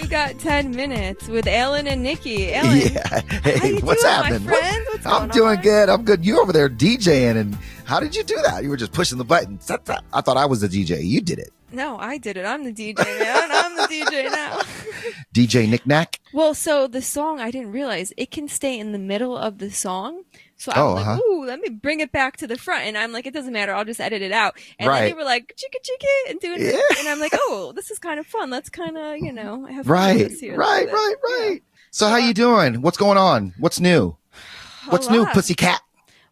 You got 10 minutes with Alan and Nikki. Alan, yeah. Hey, what's doing, happening? my friend? What's I'm going doing on? good. I'm good. You over there DJing, and how did you do that? You were just pushing the buttons. I thought I was the DJ. You did it. No, I did it. I'm the DJ, man. I'm the DJ now. DJ Knick-Knack? Well, so the song, I didn't realize, it can stay in the middle of the song. So I was like, ooh, let me bring it back to the front. And I'm like, it doesn't matter. I'll just edit it out. And then they were like, chicka chicka, and doing it. And I'm like, oh, this is kind of fun. Let's kind of, have fun with this here. Right. Yeah. So how you doing? What's going on? What's new? What's new, Pussycat?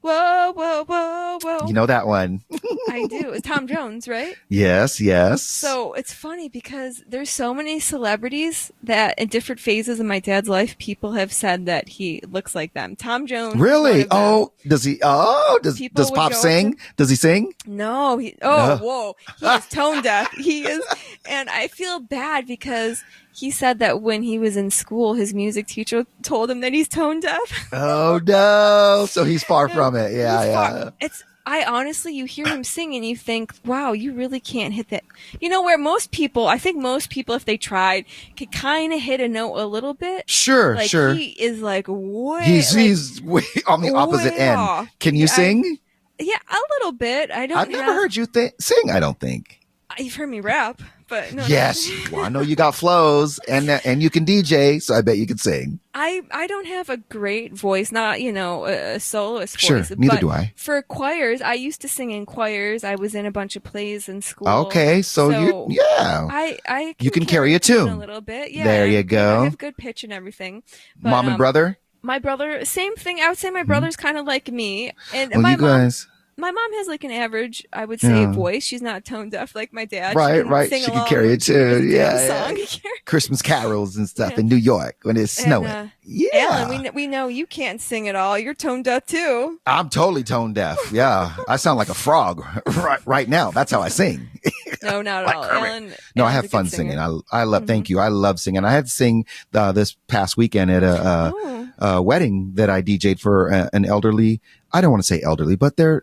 Whoa, whoa, whoa, whoa. You know that one. I do. It's Tom Jones, right? Yes. So it's funny because there's so many celebrities that in different phases of my dad's life, people have said that he looks like them. Tom Jones. Really? Oh, does he? Oh, does Pop sing? Does he sing? No. Whoa. He is tone deaf. He is. And I feel bad because he said that when he was in school, his music teacher told him that he's tone deaf. Oh, no. So he's far from it. Yeah. I honestly, you hear him sing and you think, wow, you really can't hit that. You know, where I think most people, if they tried, could kind of hit a note a little bit. Sure. He is like way. He's way on the opposite end. Off. Can you sing? Yeah, a little bit. I've never heard you sing, I don't think. You've heard me rap, but no. Yes. Well, I know you got flows and you can DJ, so I bet you can sing. I don't have a great voice, not, a soloist sure, voice. Neither but do I. For choirs, I used to sing in choirs. I was in a bunch of plays in school. Okay, so you can carry a tune a little bit. Yeah. There you go. I have good pitch and everything. But, Mom and brother? My brother, same thing. I would say my brother's kind of like me. And my mom has like an average, I would say, voice. She's not tone deaf like my dad. Right. She can carry a tune. Yeah. Song. Christmas carols and stuff in New York when it's snowing. Alan, we know you can't sing at all. You're tone deaf too. I'm totally tone deaf. Yeah. I sound like a frog right now. That's how I sing. No, not at all. Alan, I have fun singing. I love, thank you. I love singing. I had to sing this past weekend at a wedding that I DJ'd for an elderly. I don't want to say elderly, but they're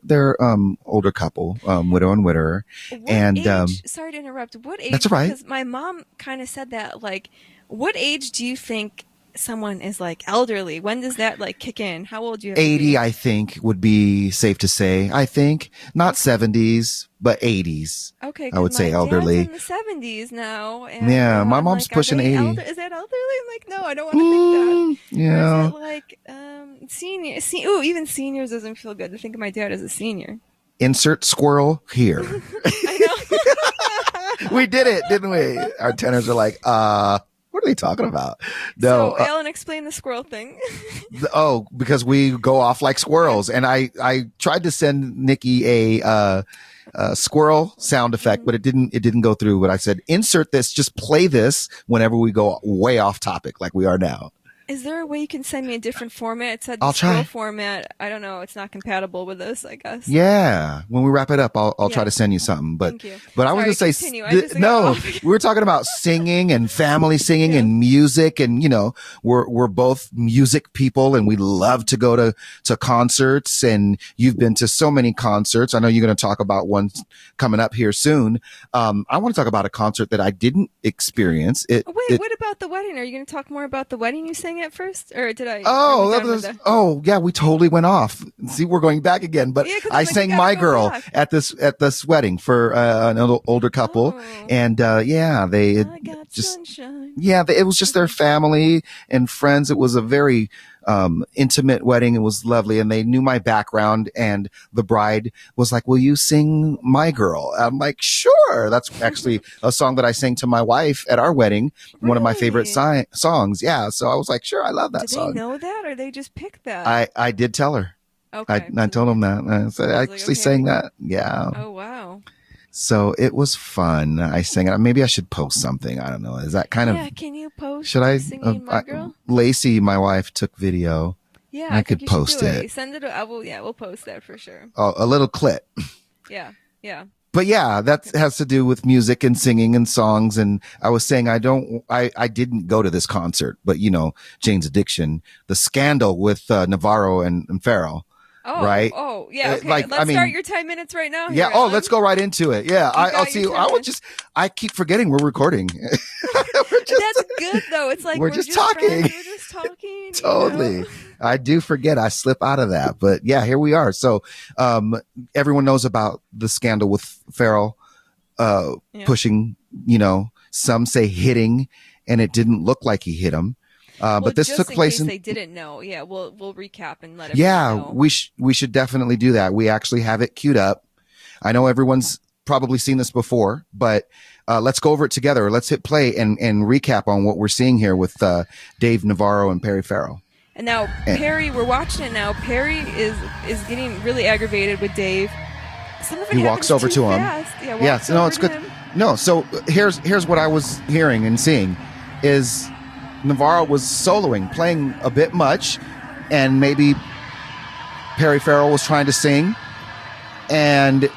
older couple, widow and widower. What age? Sorry to interrupt. What age? That's all right. Because my mom kind of said that. Like, what age do you think someone is like elderly? When does that like kick in? How old do you have 80, to be? I think, would be safe to say. I think not 70s, but 80s. Okay, I would say elderly. Dad's in the 70s now. And yeah, my mom's like, pushing 80. Is that elderly? I'm like, no, I don't want to think that. Yeah. Or is it like senior? Even seniors doesn't feel good to think of my dad as a senior. Insert squirrel here. I know. We did it, didn't we? Our tenors are like, what are they talking about? No. So, Alan, explain the squirrel thing. Because we go off like squirrels. And I tried to send Nikki a squirrel sound effect, but it didn't go through. But I said, insert this, just play this whenever we go way off topic like we are now. Is there a way you can send me a different format? It said I'll try. Format. I don't know. It's not compatible with this, I guess. Yeah. When we wrap it up, I'll try to send you something. But Thank you. But I was going to say, we were talking about singing and family singing and music. And, we're both music people and we love to go to concerts. And you've been to so many concerts. I know you're going to talk about one coming up here soon. I want to talk about a concert that I didn't experience. What about the wedding? Are you going to talk more about the wedding you sang at first? Or did I? Yeah, we totally went off. See, we're going back again. But I sang My Girl at this wedding for an older couple. And it was just their family and friends. It was a very intimate wedding. It was lovely. And they knew my background, and the bride was like, will you sing My Girl? I'm like, sure. That's actually a song that I sang to my wife at our wedding. Really? One of my favorite songs. Yeah. So I was like, sure. I love that song. Did they know that, or they just picked that? I did tell her. Okay. I told him that. I actually sang that. Yeah. Oh, wow. So it was fun. I sang it. Maybe I should post something. I don't know. Is that kind of? Yeah. Can you post? Should I? Singing My Girl? Lacey, my wife, took video. Yeah, I could post it. Send it. We'll post that for sure. Oh, a little clip. Yeah. But yeah, that has to do with music and singing and songs. And I was saying, I didn't go to this concert, but Jane's Addiction, the scandal with Navarro and Farrell. right? Yeah. Okay. Let's start your 10 minutes right now. Yeah. Let's go right into it. Yeah. I'll see you. I keep forgetting we're recording. That's good though. It's like we're just talking. We're just talking. Totally. You know? I do forget. I slip out of that, but yeah, here we are. So, everyone knows about the scandal with Pharrell, pushing, some say hitting, and it didn't look like he hit him. But this took place in case they didn't know. Yeah, we'll recap and let everyone know. We should definitely do that. We actually have it queued up. I know everyone's probably seen this before, but let's go over it together. Let's hit play and recap on what we're seeing here with Dave Navarro and Perry Farrell. And now Perry, we're watching it now. Perry is getting really aggravated with Dave. Some of it he walks over to him. Yeah, no, it's good. Him. No, so here's what I was hearing and seeing is Navarro was soloing, playing a bit much, and maybe Perry Farrell was trying to sing, and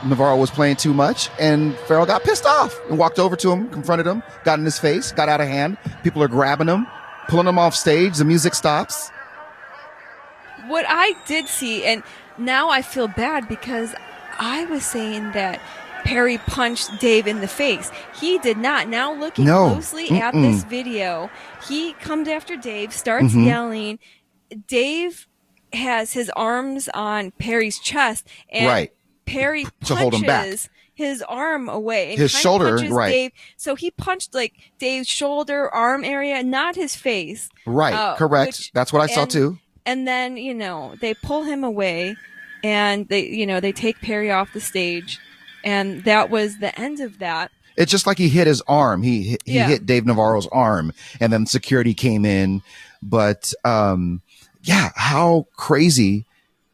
Navarro was playing too much, and Farrell got pissed off and walked over to him, confronted him, got in his face, got out of hand. People are grabbing him, pulling him off stage. The music stops. What I did see, and now I feel bad because I was saying that Perry punched Dave in the face. He did not. Now looking closely at this video, he comes after Dave, starts yelling. Dave has his arms on Perry's chest, and Perry punches hold him back. His arm away. And his shoulder, Dave. So he punched like Dave's shoulder, arm area, not his face. Right, correct. That's what I saw too. And then, they pull him away, and they take Perry off the stage. And that was the end of that. It's just like he hit his arm. He hit Dave Navarro's arm, and then security came in. But how crazy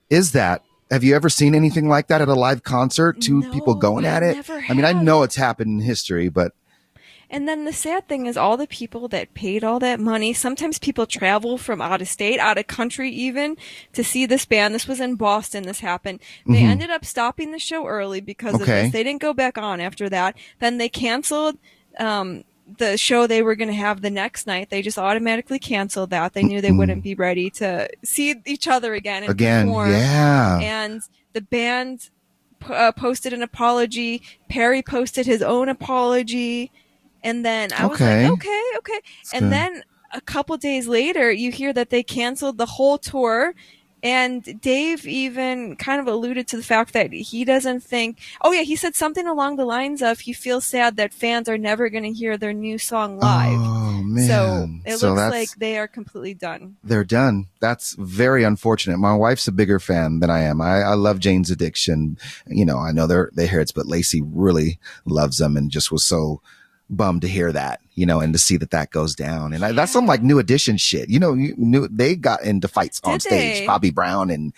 is that? Have you ever seen anything like that at a live concert? Two people going at it? I mean, I know it's happened in history, but. And then the sad thing is all the people that paid all that money, sometimes people travel from out of state, out of country even, to see this band. This was in Boston, this happened. They ended up stopping the show early because of this. They didn't go back on after that. Then they canceled the show they were going to have the next night. They just automatically canceled that. They knew they wouldn't be ready to see each other again and perform. Yeah. And the band posted an apology. Perry posted his own apology. And then I was like, okay. And then a couple days later, you hear that they canceled the whole tour. And Dave even kind of alluded to the fact that he doesn't think, he said something along the lines of he feels sad that fans are never going to hear their new song live. Oh, man. So it looks like they are completely done. They're done. That's very unfortunate. My wife's a bigger fan than I am. I love Jane's Addiction. I know they're hits, but Lacey really loves them and just was so bummed to hear that, and to see that goes down. And that's some like New Edition shit. They got into fights on stage. Bobby Brown and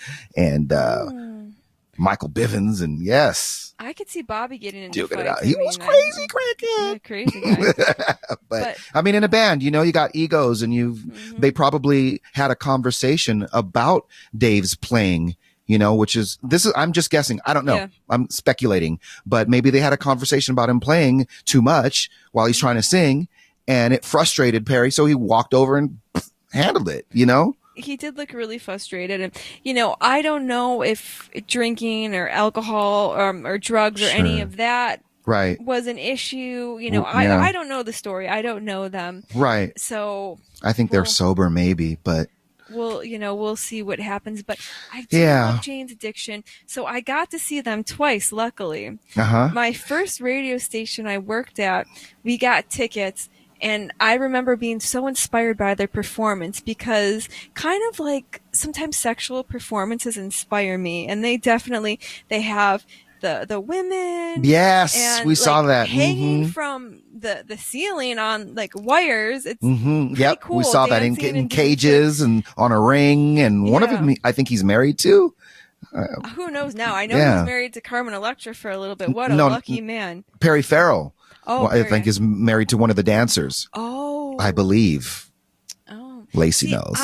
Michael Bivins, and yes. I could see Bobby getting into fights. It out. He was crazy, crackhead. Crazy guy. but I mean, in a band, you got egos, and they probably had a conversation about Dave's playing, I'm just guessing. I don't know. Yeah. I'm speculating, but maybe they had a conversation about him playing too much while he's trying to sing, and it frustrated Perry. So he walked over and handled it, He did look really frustrated. And, I don't know if drinking or alcohol or drugs or any of that was an issue. I don't know the story. I don't know them. Right. So I think they're sober maybe, but. We'll see what happens, but I do love Jane's Addiction. So I got to see them twice, luckily. My first radio station I worked at, we got tickets, and I remember being so inspired by their performance because kind of like sometimes sexual performances inspire me, and they have the women. Yes, and, we saw that. Hanging from the ceiling on like wires. It's yep, cool. We saw that in cages and on a ring, and one of them I think he's married to. Who knows now? I know he was married to Carmen Electra for a little bit. What a lucky man. Perry Farrell. I think is married to one of the dancers. Oh, I believe. Oh, Lacey knows.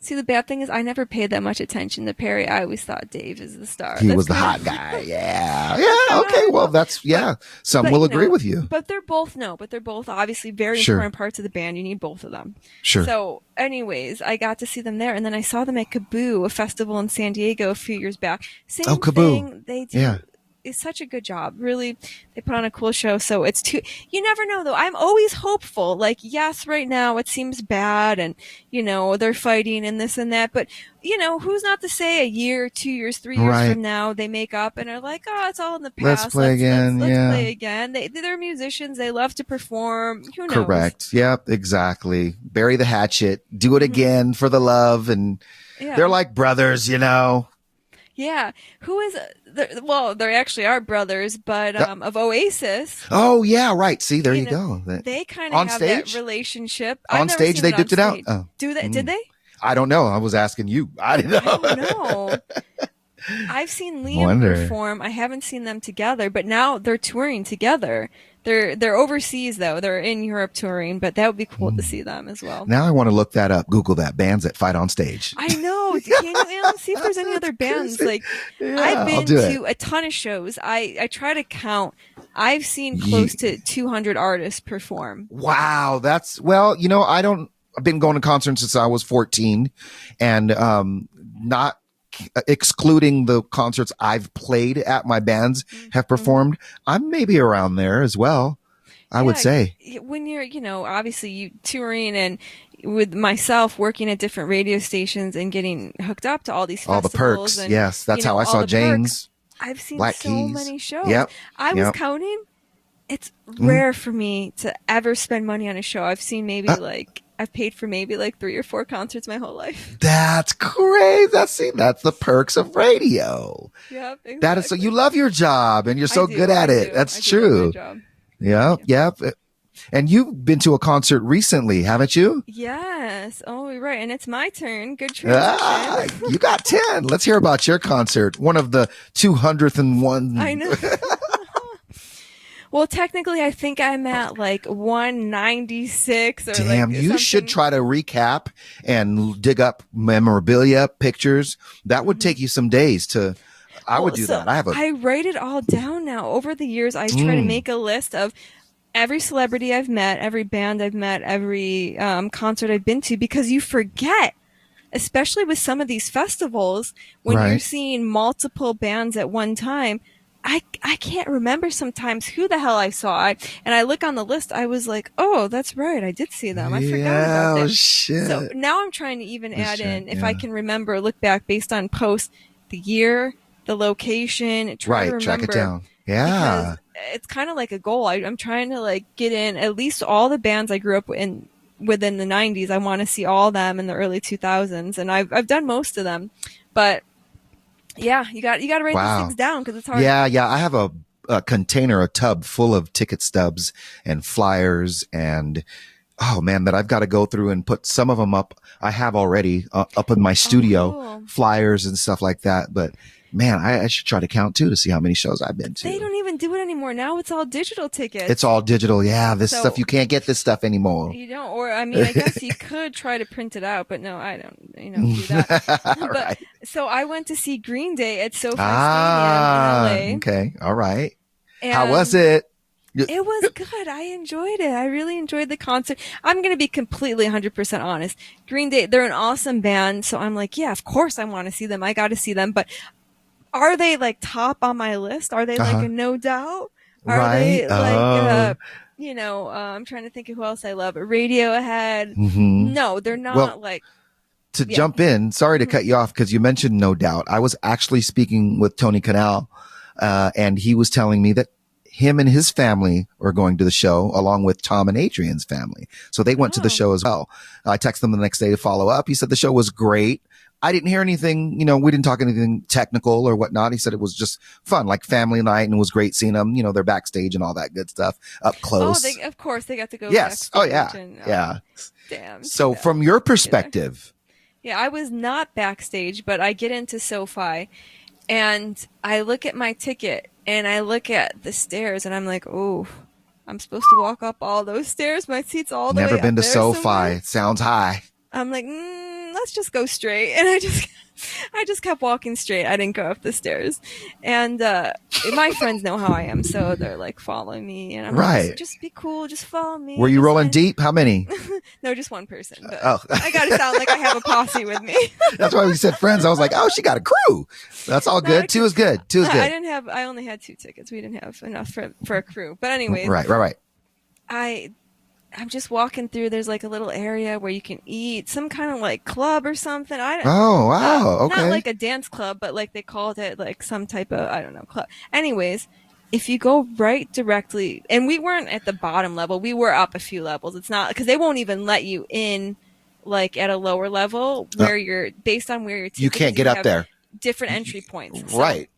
See, the bad thing is I never paid that much attention to Perry. I always thought Dave is the star. He was the hot guy. Yeah. Yeah. Okay. Well, that's, yeah. Some will agree with you. But they're both obviously very important parts of the band. You need both of them. Sure. So anyways, I got to see them there. And then I saw them at Kaboo, a festival in San Diego a few years back. Same thing. They do. Yeah. It's such a good job. Really, they put on a cool show. So you never know though. I'm always hopeful. Like, yes, right now it seems bad and, they're fighting and this and that. But, who's not to say a year, 2 years, 3 years from now, they make up and are like, oh, it's all in the past. Let's play again. Let's play again. They're musicians. They love to perform. Who knows? Correct. Yep, exactly. Bury the hatchet. Do it again for the love. And they're like brothers, Yeah. Who is, well, they actually are brothers, but of Oasis. Oh, yeah, right. See, there you go. They kind of have that relationship. On stage, they dipped it out. Oh. Did they? I don't know. I was asking you. I didn't know. I don't know. I've seen Liam perform. I haven't seen them together, but now they're touring together. They're overseas though. They're in Europe touring, but that would be cool to see them as well. Now I want to look that up. Google that. Bands that fight on stage. I know. Can you see if there's any other bands? Like I've been to a ton of shows. I try to count. I've seen close to 200 artists perform. Wow, I've been going to concerts since I was 14, and not excluding the concerts I've played at, my bands have performed. I'm maybe around there as well, I would say. When you're, obviously you touring and with myself working at different radio stations and getting hooked up to all these festivals. All the perks. And, yes. That's how I saw James. I've seen Black so Keys. many shows. Yep. I was counting. It's rare for me to ever spend money on a show. I've seen I've paid for maybe 3 or 4 concerts my whole life. That's crazy. That's the perks of radio. Yep. Exactly. That is so you love your job and you're so good at it. That's true. Yeah. Yep. And you've been to a concert recently, haven't you? Yes. Oh, right. And it's my turn. Good transition. You got 10. Let's hear about your concert. One of the 201. I know. Well, technically, I think I'm at 196 or Damn, you should try to recap and dig up memorabilia, pictures. That would take you some days to. I would do that. I write it all down now. Over the years, I try to make a list of every celebrity I've met, every band I've met, every concert I've been to, because you forget, especially with some of these festivals, when you're seeing multiple bands at one time. I can't remember sometimes who the hell I saw. And I look on the list, I was like, oh, that's right. I did see them. I forgot about them. Shit. So now I'm trying to even add in, if I can remember, look back based on posts, the year, the location, try to remember. Track it down. Yeah. It's kind of like a goal. I'm trying to get in at least all the bands I grew up in within the 90s. I want to see all them in the early 2000s. And I've done most of them, but yeah, you got to write these things down because it's hard. Yeah. I have a container, a tub full of ticket stubs and flyers and, oh man, that I've got to go through and put some of them up. I have already up in my studio, flyers and stuff like that. But man, I should try to count too to see how many shows I've been to. They don't even do it anymore. Now it's all digital tickets. It's all digital. Yeah. Stuff, you can't get this stuff anymore. You don't, I guess you could try to print it out, but no, I don't, do that. So I went to see Green Day at SoFi Stadium in LA. Okay. All right. And how was it? It was good. I enjoyed it. I really enjoyed the concert. I'm going to be completely 100% honest. Green Day, they're an awesome band. So I'm like, yeah, of course I want to see them. I got to see them. But are they top on my list? Are they a no doubt? Are they I'm trying to think of who else I love. Radiohead. Mm-hmm. No, they're not To jump in, sorry to cut you off because you mentioned No Doubt. I was actually speaking with Tony Kanal, and he was telling me that him and his family are going to the show along with Tom and Adrian's family. So they went to the show as well. I texted them the next day to follow up. He said the show was great. I didn't hear anything, we didn't talk anything technical or whatnot. He said it was just fun, like family night, and it was great seeing them, they're backstage and all that good stuff up close. Oh, of course they got to go. Yes. Backstage. Oh yeah. Yeah. Damn. So from your perspective. Yeah, I was not backstage, but I get into SoFi and I look at my ticket and I look at the stairs and I'm like, oh, I'm supposed to walk up all those stairs. My seat's all the way up. Never been to SoFi. Somewhere. Sounds high. I'm like, let's just go straight. And I just kept walking straight. I didn't go up the stairs. And my friends know how I am, so they're like following me. And I'm like, just be cool, just follow me. Were you rolling deep? How many? No, just one person. But I got to sound like I have a posse with me. That's why we said friends. I was like, oh, she got a crew. That's all good. Two is good. I only had 2 tickets. We didn't have enough for a crew. But anyways. Right. I'm just walking through. There's like a little area where you can eat, some kind of like club or something. Oh, wow. Okay. Not like a dance club, but like they called it like some type of, I don't know, club. Anyways, if you go right directly, and we weren't at the bottom level, we were up a few levels. It's not, because they won't even let you in like at a lower level where you're, based on where you're. You can't get up there. Different entry points. Right.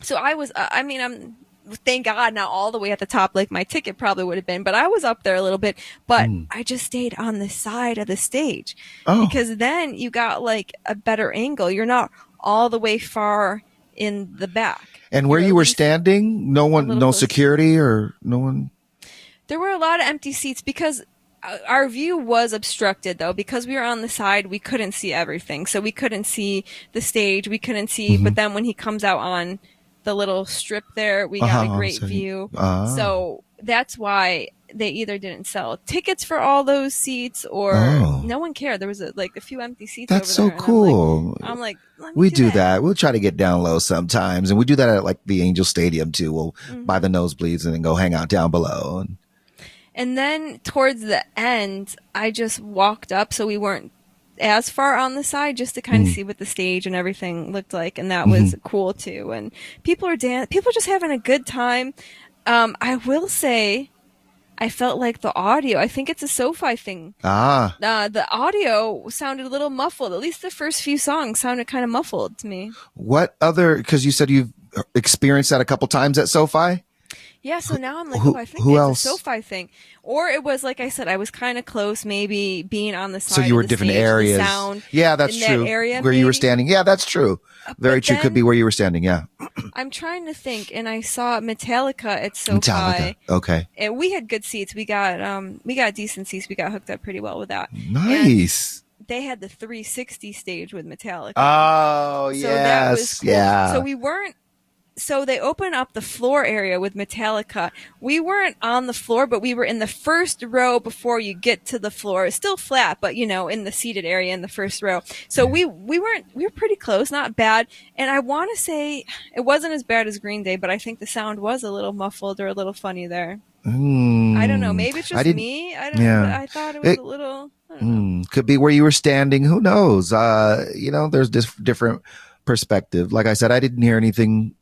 So I was, I'm, thank God, not all the way at the top like my ticket probably would have been, but I was up there a little bit. But I just stayed on the side of the stage because then you got like a better angle. You're not all the way far in the back. And where you were standing, no security or no one? There were a lot of empty seats because our view was obstructed, though, because we were on the side. We couldn't see everything. So we couldn't see the stage. We couldn't see. But then when he comes out on the little strip there, we got a great view. So that's why they either didn't sell tickets for all those seats or no one cared. There was a few empty seats. That's over so there, cool. I'm like we do that. We'll try to get down low sometimes. And we do that at like the Angel Stadium too. We'll buy the nosebleeds and then go hang out down below. And then towards the end, I just walked up. So we weren't as far on the side, just to kind of see what the stage and everything looked like, and that was cool too. And people are just having a good time. I will say, I felt like the audio, I think it's a SoFi thing. The audio sounded a little muffled. At least the first few songs sounded kind of muffled to me. What other? Because you said you've experienced that a couple times at SoFi. Yeah, so now I'm like, I think it's a SoFi thing. Or it was, like I said, I was kind of close, maybe being on the side. So you were of the different stage, areas. Sound yeah, that's true. That area, where you were standing. Yeah, that's true. Very true. Then, could be where you were standing. Yeah. I'm trying to think, and I saw Metallica at SoFi. Metallica. Okay. And we had good seats. We got decent seats. We got hooked up pretty well with that. Nice. And they had the 360 stage with Metallica. Oh, so yes. That was cool. Yeah. So we weren't. So they opened up the floor area with Metallica. We weren't on the floor, but we were in the first row before you get to the floor. It's still flat, but in the seated area in the first row. So we were pretty close, not bad. And I want to say it wasn't as bad as Green Day, but I think the sound was a little muffled or a little funny there. I don't know. Maybe it's just me. I don't know. I thought it was a little. I don't know. Could be where you were standing. Who knows? There's different perspective. Like I said, I didn't hear anything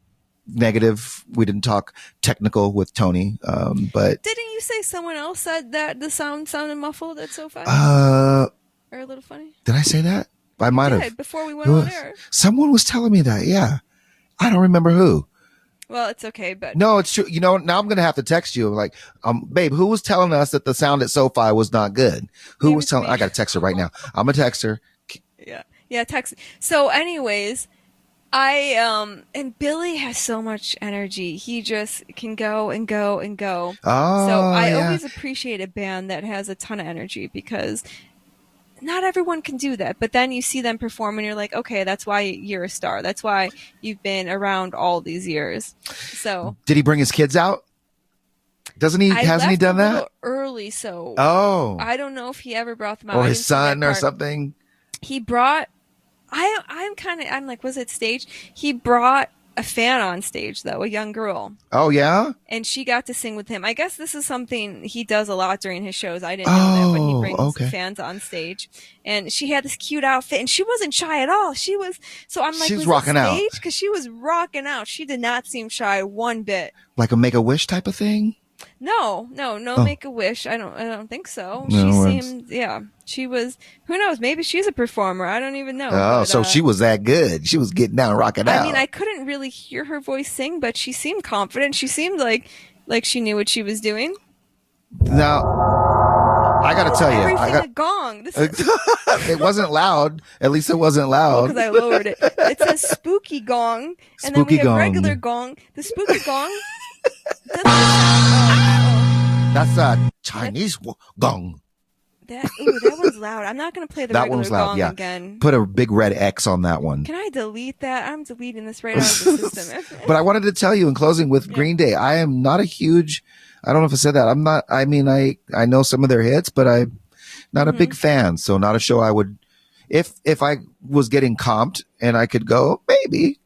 negative. We didn't talk technical with Tony, but didn't you say someone else said that the sound sounded muffled at SoFi? Or a little funny? Did I say that? I might have before we went on air. Someone was telling me that. Yeah, I don't remember who. Well, it's okay, but no, it's true. Now I'm gonna have to text you. I'm like, babe, who was telling us that the sound at SoFi was not good? Who was telling? I gotta text her right now. I'm gonna text her. Yeah, text. So, anyways. And Billy has so much energy. He just can go and go and go. Oh, so I always appreciate a band that has a ton of energy because not everyone can do that. But then you see them perform and you're like, okay, that's why you're a star. That's why you've been around all these years. So did he bring his kids out? Hasn't he done that? A little early, so I don't know if he ever brought them out. Or his son or something. He brought. I'm like, was it staged? He brought a fan on stage, though, a young girl. Oh, yeah? And she got to sing with him. I guess this is something he does a lot during his shows. I didn't know that, but he brings fans on stage. And she had this cute outfit, and she wasn't shy at all. So I'm like, she's rocking out. Because she was rocking out. She did not seem shy one bit. Like a Make-A-Wish type of thing? No, Make-A-Wish. I don't think so. She was, who knows, maybe she's a performer. I don't even know. Oh, so she was that good. She was getting down, rocking out. I mean, I couldn't really hear her voice sing, but she seemed confident. She seemed like she knew what she was doing. Now, I got to tell you. A gong. It wasn't loud. At least it wasn't loud. Because I lowered it. It says spooky gong. And then we have regular gong. The spooky gong. That's a Chinese gong. that one's loud. I'm not going to play the regular gong again. Put a big red X on that one. Can I delete that? I'm deleting this right out of the system. But I wanted to tell you in closing with Green Day, I am not a huge, I don't know if I said that. I'm not, I mean, I know some of their hits, but I'm not a big fan. So not a show I would, if I was getting comped and I could go, maybe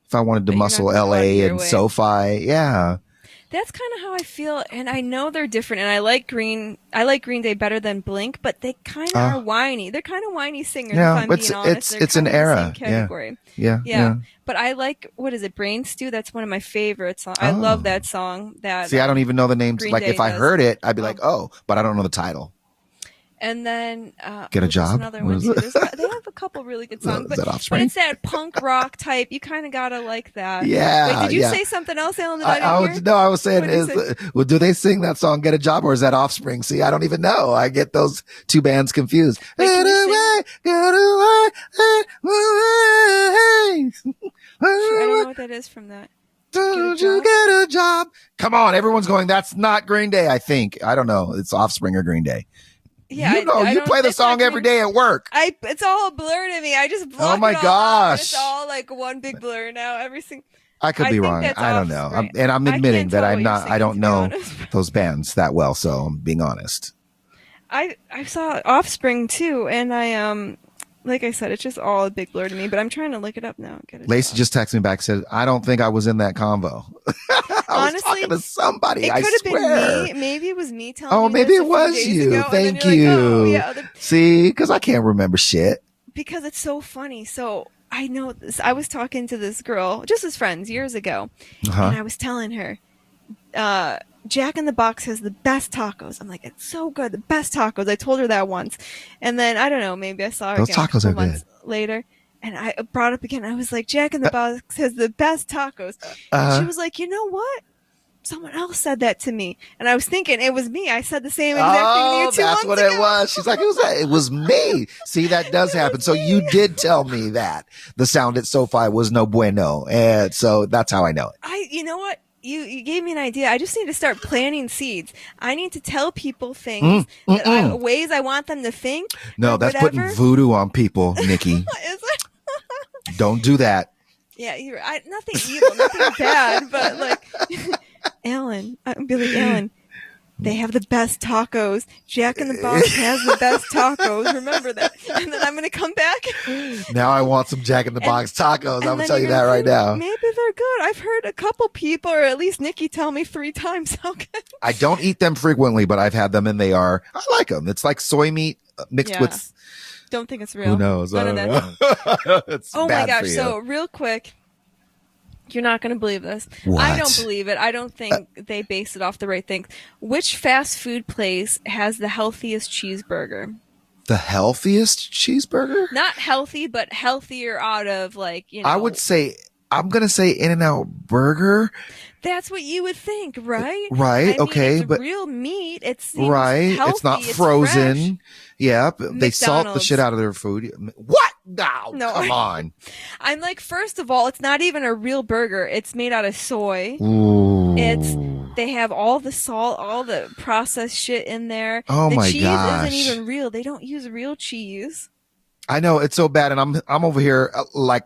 if I wanted to muscle LA and SoFi. Yeah. That's kind of how I feel, and I know they're different, and I like Green Day better than Blink, but they kind of are whiny. They're kind of whiny singers, if I'm being honest. It's an era. Yeah. But I like, what is it, Brain Stew? That's one of my favorites. I love that song. See, I don't even know the names. Green Day if I heard it, I'd be like, but I don't know the title. And then Get a Job. Another one too. They have a couple really good songs, but it's that punk rock type. You kind of gotta like that. Yeah. Wait, did you say something else, Alan? I was saying do they sing that song "Get a Job" or is that Offspring? See, I don't even know. I get those two bands confused. Wait, get away. I don't know what that is from that. Don't you get a job? Come on, everyone's going. That's not Green Day. I think I don't know. It's Offspring or Green Day. Yeah, you play the song every day at work. It's all a blur to me. I just block oh my gosh, it's all like one big blur now. Everything. I could be wrong. I don't know. I'm admitting that I'm not. I don't know those bands that well, so I'm being honest. I saw Offspring too, and I like I said, it's just all a big blur to me. But I'm trying to look it up now. Lacey just texted me back, said, "I don't think I was in that convo." I was talking to somebody. It could have been me. Maybe it was me telling. Oh, maybe it was you. Thank you. See, because I can't remember shit. Because it's so funny. So I know this. I was talking to this girl, just as friends, years ago, and I was telling her, Jack in the Box has the best tacos. I'm like, it's so good, the best tacos. I told her that once, and then I don't know, maybe I saw her those again tacos a couple months later, and I brought up again. I was like, Jack in the Box has the best tacos. And she was like, you know what? Someone else said that to me, and I was thinking it was me. I said the same exact thing to you 2 months ago. That's what it was. She's like, it was me. See, that does happen. So you did tell me that the sound at SoFi was no bueno, and so that's how I know it. You know what? You gave me an idea. I just need to start planting seeds. I need to tell people things, ways I want them to think. No, that's putting voodoo on people, Nikki. Is it? Don't do that. Yeah, nothing evil, nothing bad, but like, Alan, I'd be like, Alan, they have the best tacos. Jack in the Box has the best tacos. Remember that. And then I'm going to come back. Now I want some Jack in the Box tacos. I'm going to tell you that right now. Maybe they're good. I've heard a couple people, or at least Nikki, tell me 3 times how good. I don't eat them frequently, but I've had them and I like them. It's like soy meat mixed with. Don't think it's real. Who knows? None of that. It's oh bad my gosh. for you. So real quick. You're not going to believe this. What? I don't believe it. I don't think they base it off the right things. Which fast food place has the healthiest cheeseburger? The healthiest cheeseburger? Not healthy, but healthier out of I would say, I'm going to say In-N-Out Burger. That's what you would think, right? Right. Okay. It's but real meat. It's right. Healthy, it's not frozen. Fresh. Yep. They salt the shit out of their food. What? No, come on. I'm like, first of all, it's not even a real burger. It's made out of soy. Ooh. They have all the salt, all the processed shit in there. Oh the my cheese gosh. isn't even real. They don't use real cheese. I know it's so bad, and I'm over here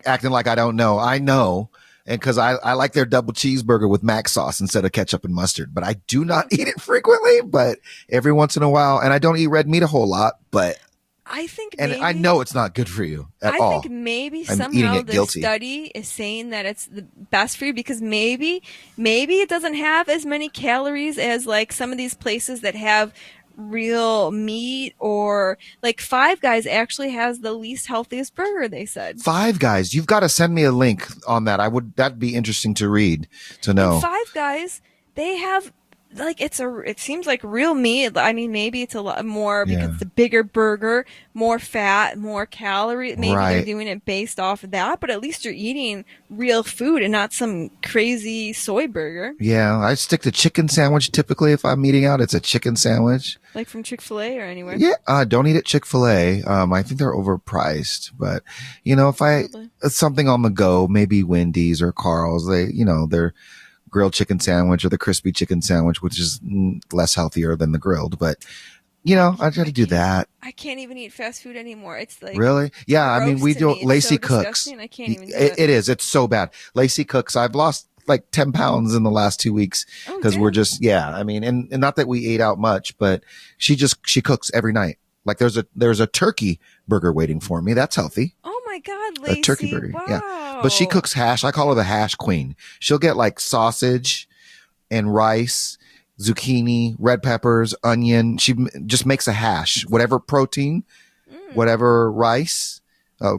acting like I don't know. I know, and because I like their double cheeseburger with mac sauce instead of ketchup and mustard. But I do not eat it frequently, but every once in a while. And I don't eat red meat a whole lot, but I think, and I know it's not good for you at all. I think maybe somehow the study is saying that it's the best for you because maybe it doesn't have as many calories as like some of these places that have real meat, or like Five Guys actually has the least healthiest burger, they said. Five Guys, you've got to send me a link on that. That'd be interesting to read, to know. And Five Guys, they have like it seems like real meat. I mean, maybe it's a lot more because it's a bigger burger, more fat, more calories. Maybe they're doing it based off of that, but at least you're eating real food and not some crazy soy burger. Yeah, I stick to chicken sandwich typically if I'm eating out. It's a chicken sandwich. Like from Chick-fil-A or anywhere? Yeah, don't eat at Chick-fil-A. I think they're overpriced, but if it's something on the go, maybe Wendy's or Carl's, they're grilled chicken sandwich or the crispy chicken sandwich, which is less healthier than the grilled. But I try to do that. I can't even eat fast food anymore. It's like really, yeah. I mean, we do. Lacey cooks. I can't even. It is. It's so bad. Lacey cooks. I've lost like 10 pounds in the last 2 weeks because we're just I mean, and not that we ate out much, but she cooks every night. Like there's a turkey burger waiting for me. That's healthy. Oh my God, Lacey! A turkey burger. Wow. Yeah, but she cooks hash. I call her the hash queen. She'll get like sausage and rice, zucchini, red peppers, onion. She just makes a hash, whatever protein, whatever rice.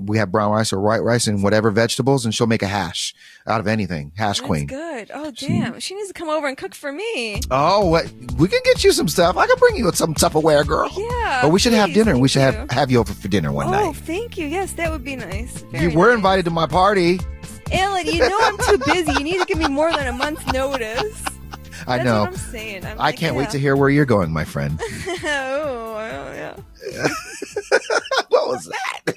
We have brown rice or white rice and whatever vegetables, and she'll make a hash out of anything. Hash queen. That's good. Oh, damn. She needs to come over and cook for me. Oh, we can get you some stuff. I can bring you some Tupperware, girl. Yeah. But we should have dinner. We should have you over for dinner one night. Oh, thank you. Yes, that would be nice. You were invited to my party. Ellen, you know I'm too busy. You need to give me more than a month's notice. I know. That's what I'm saying. I can't wait to hear where you're going, my friend. Oh, yeah. What was that?